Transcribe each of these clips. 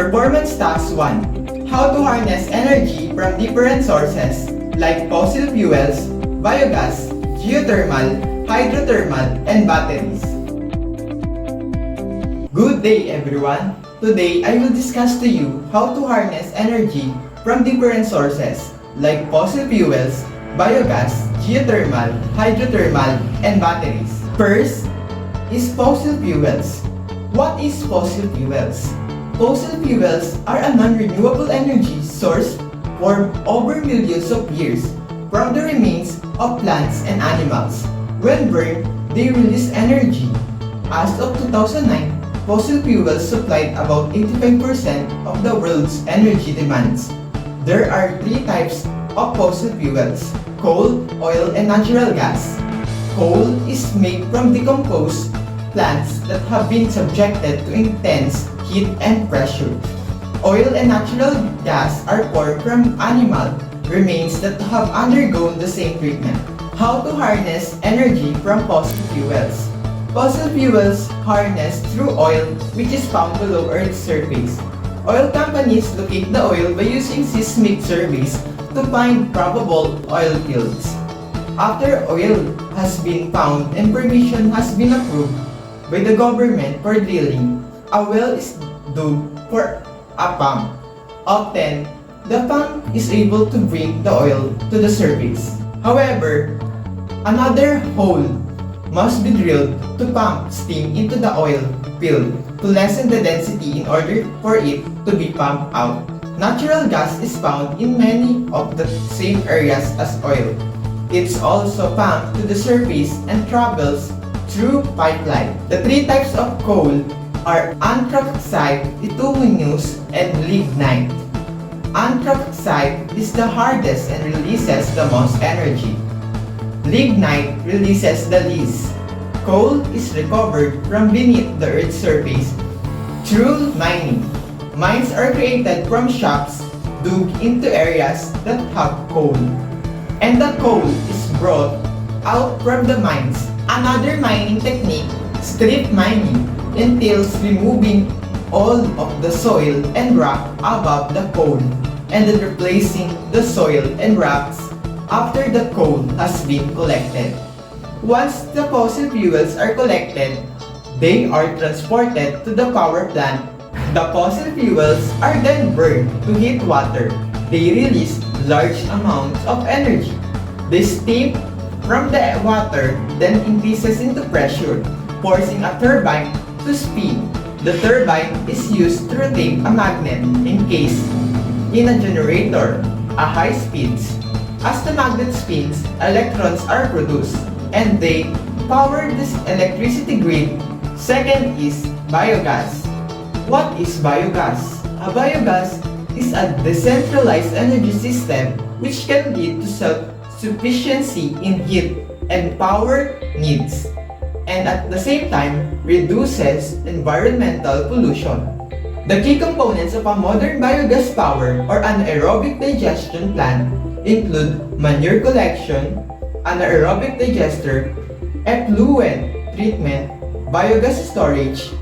Performance Task 1. How to harness energy from different sources like fossil fuels, biogas, geothermal, hydrothermal, and batteries. Good day everyone! Today I will discuss to you how to harness energy from different sources like fossil fuels, biogas, geothermal, hydrothermal, and batteries. First is fossil fuels. What is fossil fuels? Fossil fuels are a non-renewable energy source formed over millions of years from the remains of plants and animals. When burned, they release energy. As of 2009, fossil fuels supplied about 85% of the world's energy demands. There are three types of fossil fuels: coal, oil, and natural gas. Coal is made from decomposed plants that have been subjected to intense heat and pressure. Oil and natural gas are formed from animal remains that have undergone the same treatment. How to harness energy from fossil fuels? Fossil fuels harnessed through oil, which is found below Earth's surface. Oil companies locate the oil by using seismic surveys to find probable oil fields. After oil has been found and permission has been approved by the government for drilling, a well is dug for a pump. Often, the pump is able to bring the oil to the surface. However, another hole must be drilled to pump steam into the oil field to lessen the density in order for it to be pumped out. Natural gas is found in many of the same areas as oil. It's also pumped to the surface and travels through pipeline. The three types of coal are anthracite, bituminous, and lignite. Anthracite is the hardest and releases the most energy. Lignite releases the least. Coal is recovered from beneath the Earth's surface through mining. Mines are created from shafts dug into areas that have coal, and the coal is brought out from the mines. Another mining technique, strip mining, entails removing all of the soil and rock above the coal and then replacing the soil and rocks after the coal has been collected. Once the fossil fuels are collected, they are transported to the power plant. The fossil fuels are then burned to heat water. They release large amounts of energy. The steam from the water then increases into pressure, forcing a turbine to spin. The turbine is used to rotate a magnet encased in a generator at high speeds. As the magnet spins, electrons are produced and they power this electricity grid. Second is biogas. What is biogas? A biogas is a decentralized energy system which can lead to self-sufficiency in heat and power needs, and at the same time reduces environmental pollution. The key components of a modern biogas power or anaerobic digestion plant include manure collection, anaerobic digester, effluent treatment, biogas storage,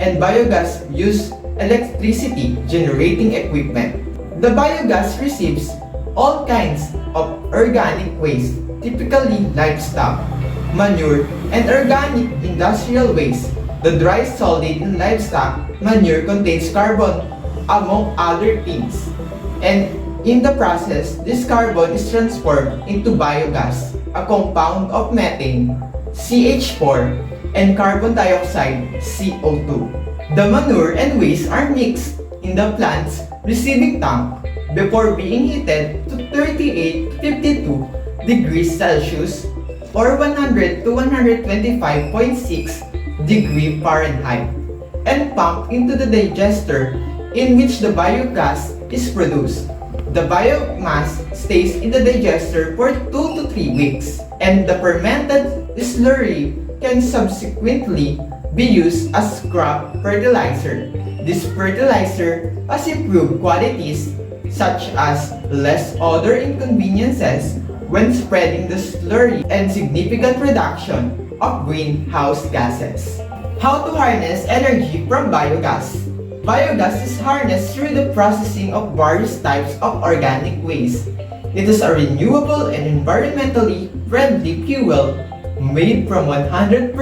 and biogas use electricity generating equipment. The biogas receives all kinds of organic waste, typically livestock, manure, and organic industrial waste. The dry solid in livestock manure contains carbon, among other things. And in the process, this carbon is transformed into biogas, a compound of methane, CH4, and carbon dioxide, CO2. The manure and waste are mixed in the plant's receiving tank before being heated to 38-52 degrees Celsius or 100 to 125.6 degree Fahrenheit and pumped into the digester in which the biogas is produced. The biomass stays in the digester for 2 to 3 weeks, and the fermented slurry can subsequently be used as crop fertilizer. This fertilizer has improved qualities such as less odor inconveniences when spreading the slurry and significant reduction of greenhouse gases. How to harness energy from biogas? Biogas is harnessed through the processing of various types of organic waste. It is a renewable and environmentally friendly fuel made from 100%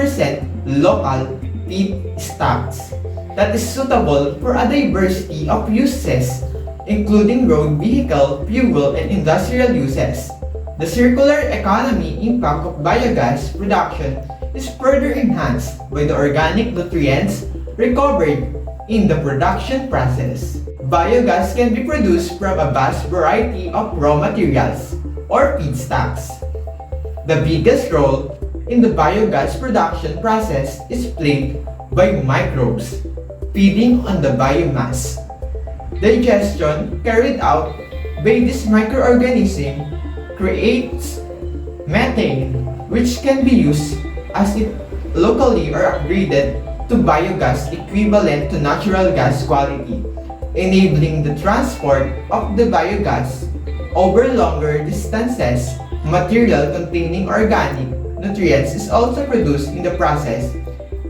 local feedstocks that is suitable for a diversity of uses, including road vehicle, fuel, and industrial uses. The circular economy impact of biogas production is further enhanced by the organic nutrients recovered in the production process. Biogas can be produced from a vast variety of raw materials or feedstocks. The biggest role in the biogas production process is played by microbes feeding on the biomass. Digestion carried out by this microorganism creates methane, which can be used as it locally or upgraded to biogas equivalent to natural gas quality, enabling the transport of the biogas over longer distances. Material containing organic nutrients is also produced in the process,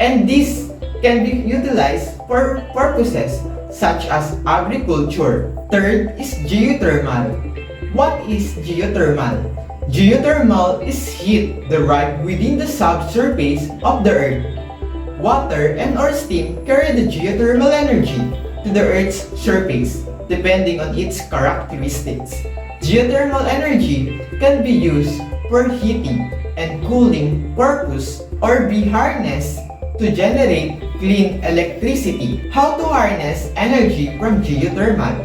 and this can be utilized for purposes such as agriculture. Third is geothermal. What is geothermal? Geothermal is heat derived within the subsurface of the earth. Water and/or steam carry the geothermal energy to the earth's surface, depending on its characteristics. Geothermal energy can be used for heating and cooling purpose or be harnessed to generate clean electricity. How to harness energy from geothermal?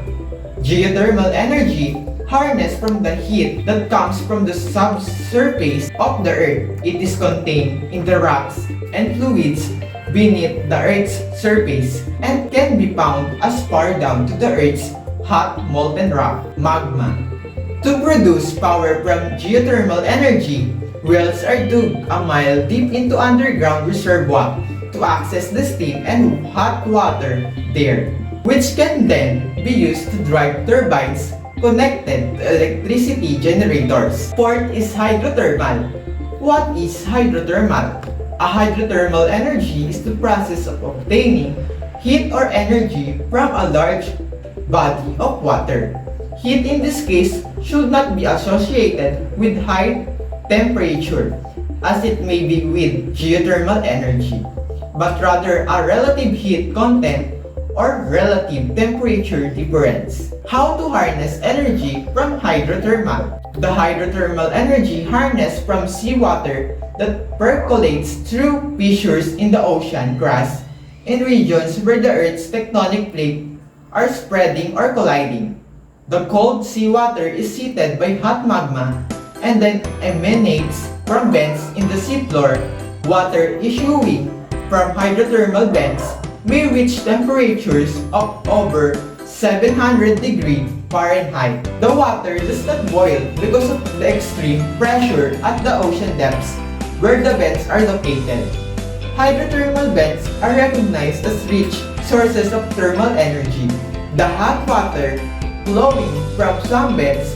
Geothermal energy harnessed from the heat that comes from the subsurface of the earth. It is contained in the rocks and fluids beneath the earth's surface and can be found as far down to the earth's hot molten rock, magma. To produce power from geothermal energy, wells are dug a mile deep into underground reservoir to access the steam and hot water there, which can then be used to drive turbines connected to electricity generators. Fourth is hydrothermal. What is hydrothermal? A hydrothermal energy is the process of obtaining heat or energy from a large body of water. Heat in this case should not be associated with high temperature, as it may be with geothermal energy, but rather a relative heat content or relative temperature difference. How to harness energy from hydrothermal? The hydrothermal energy harnessed from seawater that percolates through fissures in the ocean crust in regions where the Earth's tectonic plates are spreading or colliding. The cold seawater is heated by hot magma and then emanates from vents in the seafloor. Water issuing from hydrothermal vents may reach temperatures of over 700 degrees Fahrenheit. The water does not boil because of the extreme pressure at the ocean depths where the vents are located. Hydrothermal vents are recognized as rich sources of thermal energy. The hot water flowing from some vents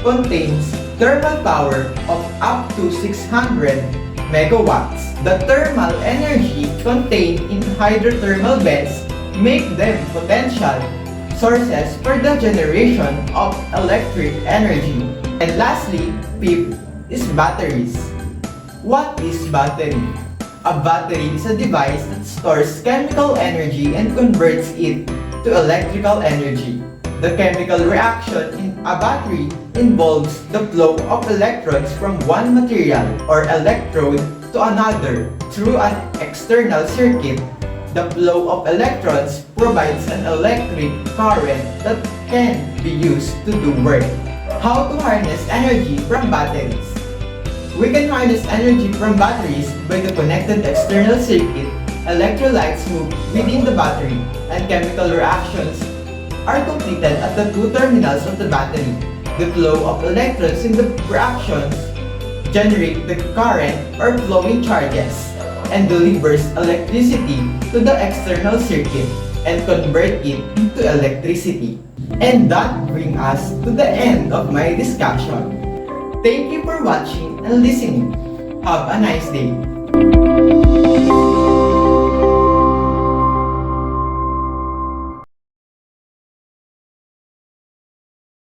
contains thermal power of up to 600 megawatts. The thermal energy contained in hydrothermal vents make them potential sources for the generation of electric energy. And lastly, fifth is batteries. What is battery? A battery is a device that stores chemical energy and converts it to electrical energy. The chemical reaction in a battery involves the flow of electrons from one material or electrode to another through an external circuit. The flow of electrons provides an electric current that can be used to do work. How to harness energy from batteries? We can harness energy from batteries by the connected external circuit. Electrolytes move within the battery, and chemical reactions are completed at the two terminals of the battery. The flow of electrons in the reactions generate the current or flowing charges and delivers electricity to the external circuit and convert it into electricity. And that brings us to the end of my discussion. Thank you for watching and listening. Have a nice day.